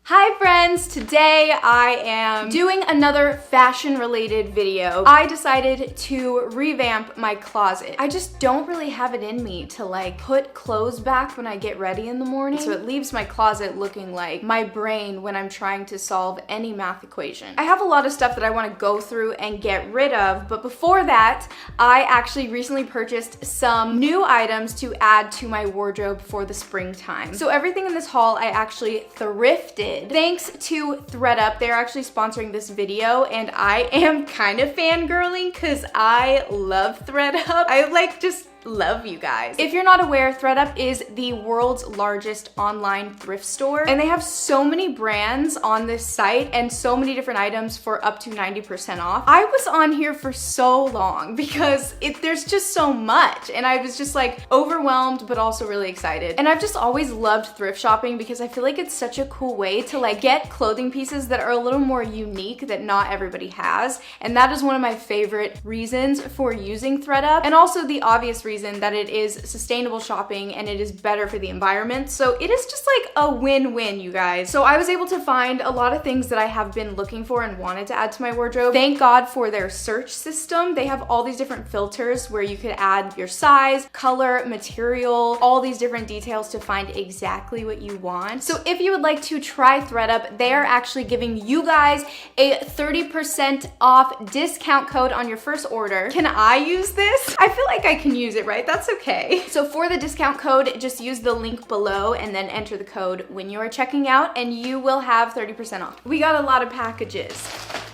Hi friends, today I am doing another fashion related video. I decided to revamp my closet. I just don't really have it in me to like put clothes back when I get ready in the morning. So it leaves my closet looking like my brain when I'm trying to solve any math equation. I have a lot of stuff that I want to go through and get rid of, but before that, I actually recently purchased some new items to add to my wardrobe for the springtime. So everything in this haul I actually thrifted. Thanks to ThredUp, they're actually sponsoring this video and I am kind of fangirling because I love ThredUp. I like just love you guys. If you're not aware, ThredUp is the world's largest online thrift store and they have so many brands on this site and so many different items for up to 90% off. I was on here for so long because there's just so much and I was just like overwhelmed but also really excited. And I've just always loved thrift shopping because I feel like it's such a cool way to like get clothing pieces that are a little more unique that not everybody has, and that is one of my favorite reasons for using ThredUp, and also the obvious reason that it is sustainable shopping and it is better for the environment. So it is just like a win-win, you guys. So I was able to find a lot of things that I have been looking for and wanted to add to my wardrobe. Thank God for their search system. They have all these different filters where you could add your size, color, material, all these different details to find exactly what you want. So if you would like to try ThredUp, they are actually giving you guys a 30% off discount code on your first order. Can I use this? I feel like I can use it, right? That's okay. So for the discount code, just use the link below and then enter the code when you are checking out and you will have 30% off. We got a lot of packages.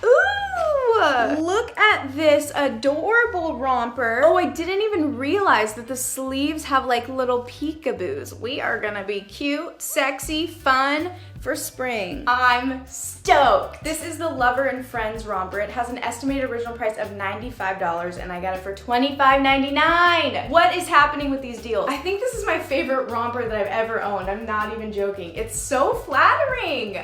Ooh, look at this adorable romper. Oh, I didn't even realize that the sleeves have like little peekaboos. We are gonna be cute, sexy, fun for spring. I'm stoked. This is the Lover and Friends romper. It has an estimated original price of $95 and I got it for $25.99. What is happening with these deals? I think this is my favorite romper that I've ever owned. I'm not even joking. It's so flattering.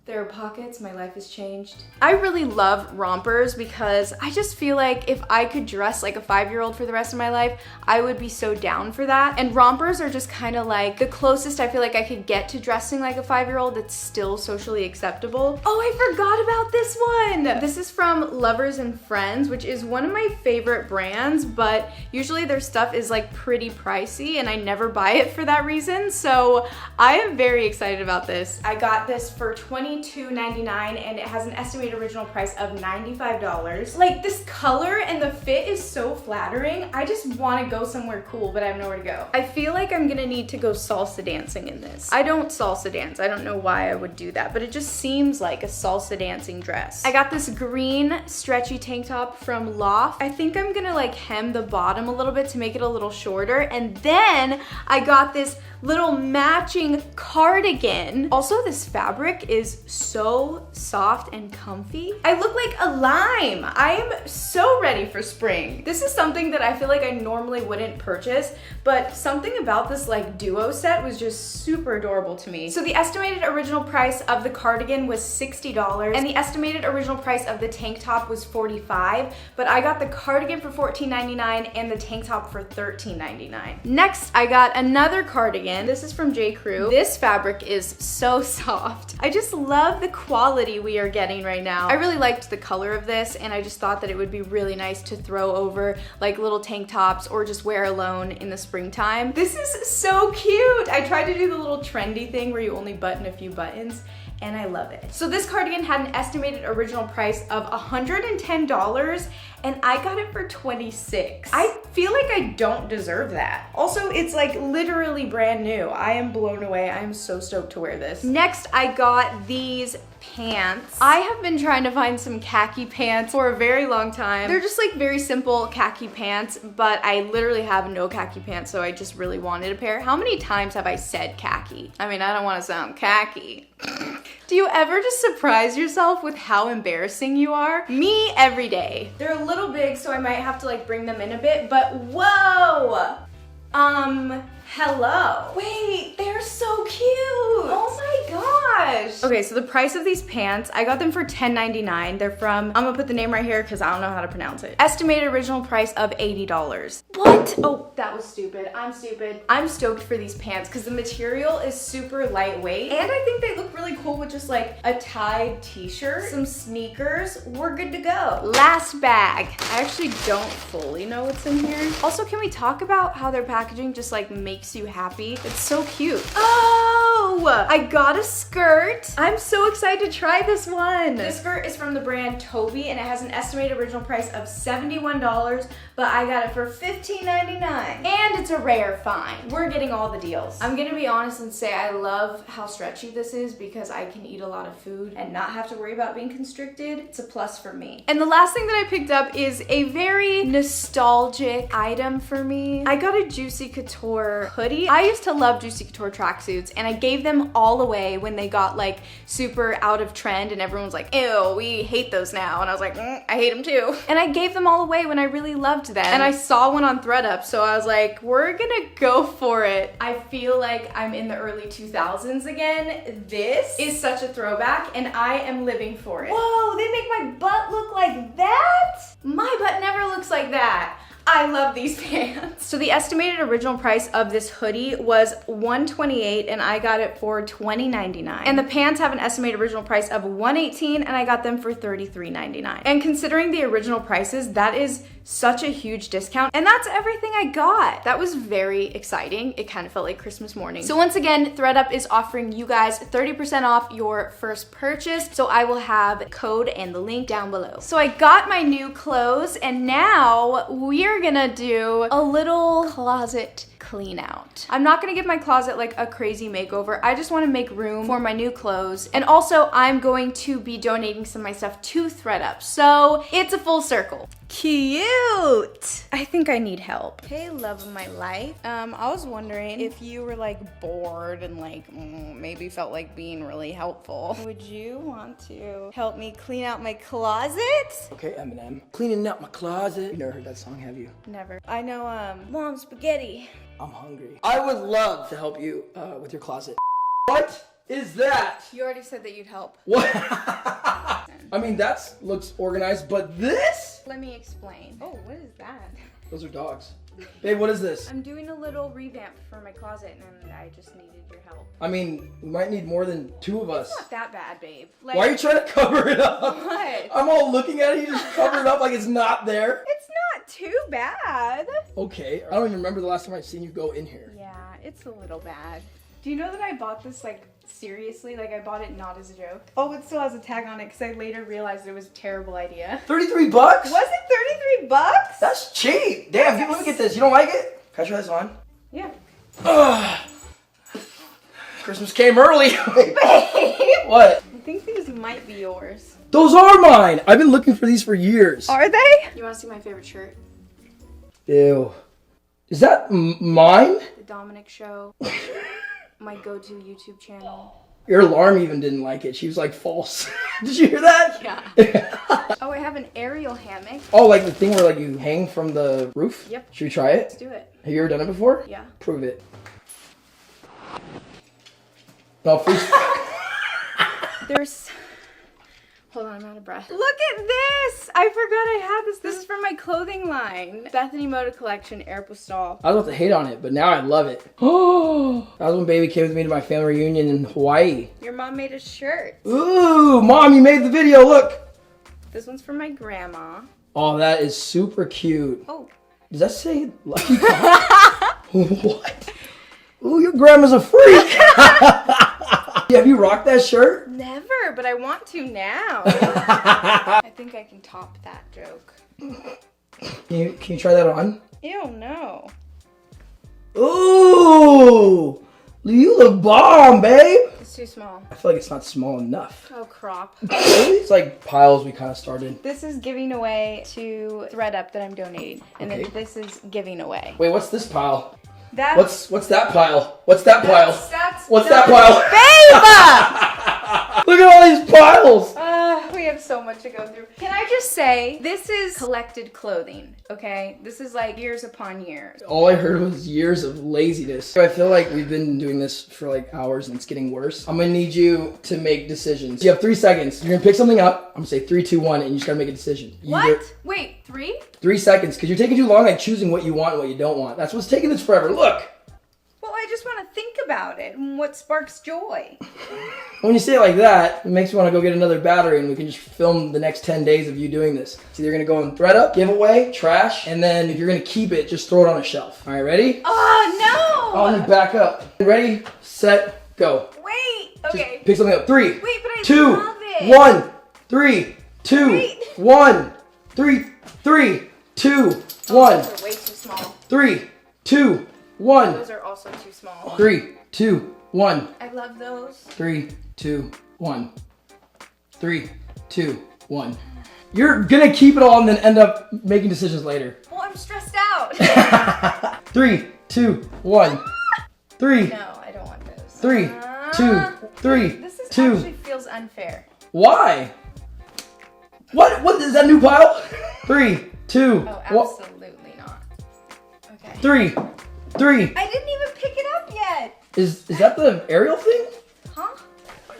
There are pockets, my life has changed. I really love rompers because I just feel like if I could dress like a 5-year-old for the rest of my life, I would be so down for that. And rompers are just kind of like the closest I feel like I could get to dressing like a 5-year-old that's still socially acceptable. Oh, I forgot about this one. This is from Lovers and Friends, which is one of my favorite brands, but usually their stuff is like pretty pricey and I never buy it for that reason. So I am very excited about this. I got this for $22.99 and it has an estimated original price of $95. Like this color and the fit is so flattering. I just want to go somewhere cool, but I have nowhere to go. I feel like I'm gonna need to go salsa dancing in this. I don't salsa dance. I don't know why I would do that, but it just seems like a salsa dancing dress. I got this green stretchy tank top from Loft. I think I'm gonna like hem the bottom a little bit to make it a little shorter. And then I got this little matching cardigan. Also, this fabric is so soft and comfy. I look like a lime. I am so ready for spring. This is something that I feel like I normally wouldn't purchase, but something about this like duo set was just super adorable to me. So the estimated original price of the cardigan was $60 and the estimated original price of the tank top was $45, but I got the cardigan for $14.99 and the tank top for $13.99. Next, I got another cardigan. This is from J. Crew. This fabric is so soft. I just love the quality we are getting right now. I really liked the color of this and I just thought that it would be really nice to throw over like little tank tops or just wear alone in the springtime. This is so cute. I tried to do the little trendy thing where you only button a few buttons and I love it. So this cardigan had an estimated original price of $110 and I got it for $26. I feel like I don't deserve that. Also, it's like literally brand new. I am blown away. I am so stoked to wear this. Next, I got these pants. I have been trying to find some khaki pants for a very long time. They're just like very simple khaki pants, but I literally have no khaki pants, so I just really wanted a pair. How many times have I said khaki? I mean, I don't want to sound khaki. Do you ever just surprise yourself with how embarrassing you are? Me, every day. They're a little big, so I might have to like bring them in a bit, but whoa! Hello. Wait, they're so cute. Oh my gosh. Okay, so the price of these pants, I got them for $10.99. They're from, I'm gonna put the name right here because I don't know how to pronounce it. Estimated original price of $80. What? Oh, that was stupid. I'm stupid. I'm stoked for these pants because the material is super lightweight and I think they look really with just like a Tide t-shirt, some sneakers, we're good to go. Last bag. I actually don't fully know what's in here. Also, can we talk about how their packaging just like makes you happy? It's so cute. Oh, I got a skirt. I'm so excited to try this one. This skirt is from the brand Toby and it has an estimated original price of $71, but I got it for $15.99. And it's a rare find. We're getting all the deals. I'm gonna be honest and say I love how stretchy this is because I can eat a lot of food and not have to worry about being constricted. It's a plus for me. And the last thing that I picked up is a very nostalgic item for me. I got a Juicy Couture hoodie. I used to love Juicy Couture tracksuits and I gave them all away when they got like super out of trend and everyone was like, ew, we hate those now. And I was like, I hate them too. And I gave them all away when I really loved them. And I saw one on ThredUp, so I was like, we're gonna go for it. I feel like I'm in the early 2000s again. This is such a throwback and I am living for it. Whoa, they make my butt look like that? My butt never looks like that. I love these pants. So the estimated original price of this hoodie was $128 and I got it for $20.99. And the pants have an estimated original price of $118 and I got them for $33.99. And considering the original prices, that is such a huge discount. And that's everything I got. That was very exciting. It kind of felt like Christmas morning. So once again, ThredUp is offering you guys 30% off your first purchase. So I will have the code and the link down below. So I got my new clothes and now we're gonna do a little closet clean out. I'm not gonna give my closet like a crazy makeover. I just wanna make room for my new clothes. And also I'm going to be donating some of my stuff to ThredUp. So it's a full circle. Cute. I think I need help. Hey, love of my life. I was wondering if you were like bored and like maybe felt like being really helpful. Would you want to help me clean out my closet? Okay, Eminem. Cleaning out my closet. You never heard that song, have you? Never. I know, Mom Spaghetti. I'm hungry. I would love to help you with your closet. What is that? You already said that you'd help. What? I mean, that looks organized, but this? Let me explain. Oh, what is that? Those are dogs. Babe, what is this? I'm doing a little revamp for my closet and I just needed your help. I mean, we might need more than two of us. It's not that bad, babe. Like, why are you trying to cover it up? What? I'm all looking at it, you just cover it up like it's not there. It's not too bad. Okay, I don't even remember the last time I've seen you go in here. Yeah, it's a little bad. Do you know that I bought this like seriously? Like I bought it not as a joke. Oh, it still has a tag on it because I later realized it was a terrible idea. 33 bucks? Was it 33 bucks? That's cheap. Damn, let me get this. You don't like it? Can I try this on? Yeah. Christmas came early. Babe. What? I think these might be yours. Those are mine. I've been looking for these for years. Are they? You want to see my favorite shirt? Ew. Is that mine? The Dominic Show. My go-to YouTube channel. Your alarm even didn't like it. She was like, false. Did you hear that? Yeah. Oh, I have an aerial hammock. Oh, like the thing where like you hang from the roof? Yep. Should we try it? Let's do it. Have you ever done it before? Yeah. Prove it. No, please. There's... Hold on, I'm out of breath. Look at this! I forgot I had this. This is from my clothing line. Bethany Mota collection, Aeropostale. I was about to hate on it, but now I love it. Oh, that was when baby came with me to my family reunion in Hawaii. Your mom made a shirt. Ooh, Mom, you made the video, look. This one's from my grandma. Oh, that is super cute. Oh. Does that say Lucky What? Ooh, your grandma's a freak. Have you rocked that shirt? Never, but I want to now. I think I can top that joke. Can you try that on? Ew, no. Ooh, you look bomb, babe. It's too small. I feel like it's not small enough. Oh, crop. These like piles we kind of started. This is giving away to ThredUp that I'm donating. And Okay. then this is giving away. Wait, what's this pile? That's... What's that pile? What's that pile? What's that pile? pile? Look at all these piles. We have so much to go through. Can I just say, this is collected clothing, okay? This is like years upon years. All I heard was years of laziness. I feel like we've been doing this for like hours and it's getting worse. I'm gonna need you to make decisions. You have 3 seconds. You're gonna pick something up. I'm gonna say 3, 2, 1, and you just gotta make a decision. What? Wait, 3? 3 seconds, because you're taking too long like choosing what you want and what you don't want. That's what's taking this forever. Look. Well, I just want to think about it and what sparks joy. When you say it like that, it makes me want to go get another battery and we can just film the next 10 days of you doing this. So you're going to go in ThreadUp, giveaway, trash, and then if you're going to keep it, just throw it on a shelf. All right, ready? Oh, no! On and back up. Ready, set, go. Wait, okay. Just pick something up. 3, Wait, but I 2, love it. 1, 3, 2, Wait. 1, 3, 2, 1, Those are way too small. 3, 2, 1, Those are also too small. 3, 2, 1, I love those. 3, 2, 1, 3, 2, 1. You're gonna keep it all and then end up making decisions later. Well, I'm stressed out. 3, 2, 1, 3, No, I don't want those. 3, 2, 3, This is 2. actually feels unfair. Why? What is that new pile? 3, 2, Oh, absolutely not. Okay. 3, 3. I didn't even pick it up yet. Is that the aerial thing? Huh?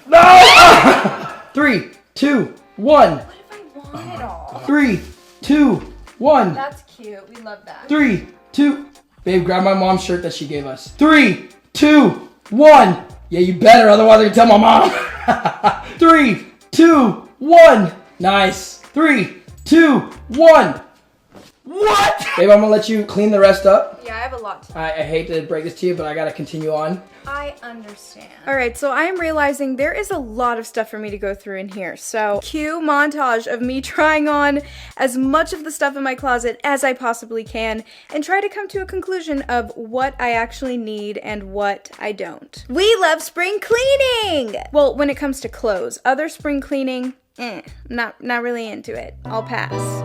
No! 3, 2, 1. What if I want it all? 3, 2, 1. That's cute. We love that. 3, 2. Babe, grab my mom's shirt that she gave us. 3, 2, 1. Yeah, you better, otherwise I can tell my mom. 3, 2, 1. Nice. 3, 2, 1. What? Babe, I'm gonna let you clean the rest up. Yeah, I have a lot to do. I hate to break this to you, but I gotta continue on. I understand. All right, so I'm realizing there is a lot of stuff for me to go through in here. So cue montage of me trying on as much of the stuff in my closet as I possibly can and try to come to a conclusion of what I actually need and what I don't. We love spring cleaning! Well, when it comes to clothes. Other spring cleaning, not really into it. I'll pass.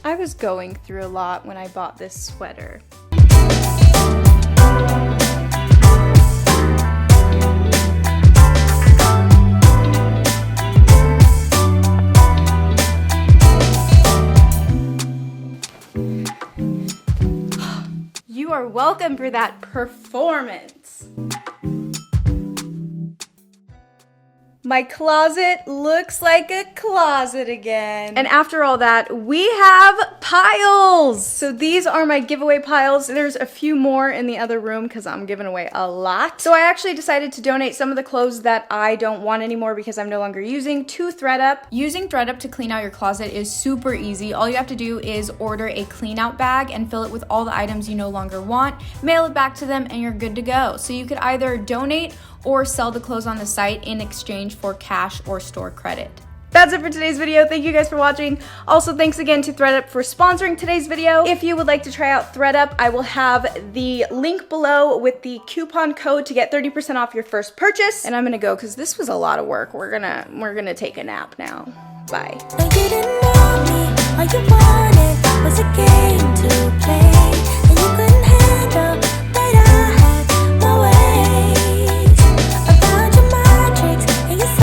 I was going through a lot when I bought this sweater. You are welcome for that performance. My closet looks like a closet again. And after all that, we have piles. So these are my giveaway piles. There's a few more in the other room because I'm giving away a lot. So I actually decided to donate some of the clothes that I don't want anymore because I'm no longer using to ThreadUp. Using ThreadUp to clean out your closet is super easy. All you have to do is order a clean out bag and fill it with all the items you no longer want, mail it back to them, and you're good to go. So you could either donate or sell the clothes on the site in exchange for cash or store credit. That's it for today's video. Thank you guys for watching. Also, thanks again to ThreadUp for sponsoring today's video. If you would like to try out ThreadUp, I will have the link below with the coupon code to get 30% off your first purchase. And I'm gonna go because this was a lot of work. We're gonna take a nap now. Bye. You didn't know me, all you wanted was a game to play.